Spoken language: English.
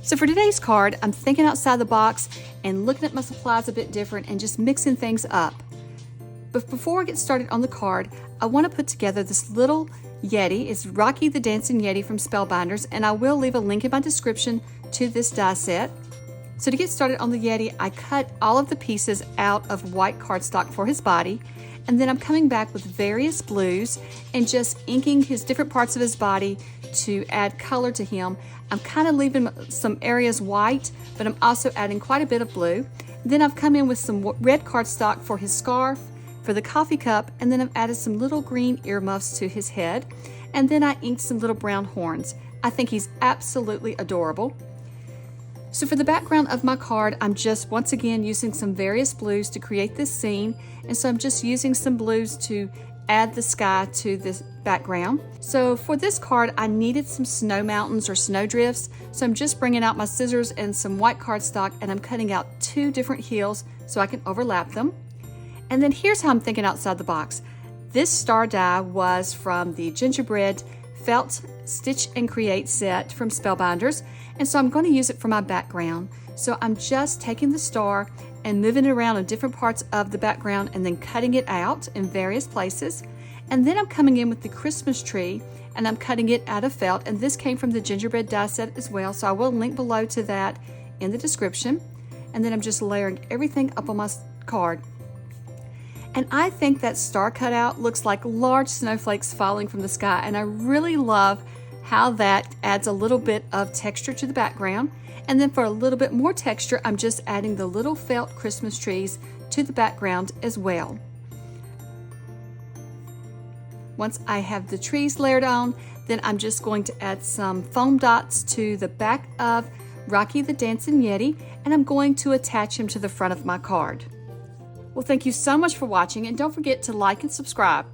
So for today's card, I'm thinking outside the box and looking at my supplies a bit different and just mixing things up. But before I get started on the card, I want to put together this little Yeti. It's Rocky the Dancin Yeti from Spellbinders, and I will leave a link in my description to this die set. So to get started on the Yeti, I cut all of the pieces out of white cardstock for his body, and then I'm coming back with various blues and just inking his different parts of his body to add color to him. I'm kind of leaving some areas white, but I'm also adding quite a bit of blue. Then I've come in with some red cardstock for his scarf, for the coffee cup, and then I've added some little green earmuffs to his head, and then I inked some little brown horns. I think he's absolutely adorable. So for the background of my card, I'm just once again using some various blues to create this scene, and so I'm just using some blues to add the sky to this background. So for this card, I needed some snow mountains or snow drifts, so I'm just bringing out my scissors and some white cardstock, and I'm cutting out 2 different hills so I can overlap them. And then here's how I'm thinking outside the box. This star die was from the gingerbread felt Stitch and Create set from Spellbinders, and so I'm going to use it for my background. So I'm just taking the star and moving it around in different parts of the background and then cutting it out in various places. And then I'm coming in with the Christmas tree and I'm cutting it out of felt, and this came from the gingerbread die set as well, so I will link below to that in the description. And then I'm just layering everything up on my card. And I think that star cutout looks like large snowflakes falling from the sky, and I really love how that adds a little bit of texture to the background. And then for a little bit more texture, I'm just adding the little felt Christmas trees to the background as well. Once I have the trees layered on, then I'm just going to add some foam dots to the back of Rocky the Dancin Yeti, and I'm going to attach him to the front of my card. Well, thank you so much for watching, and don't forget to like and subscribe.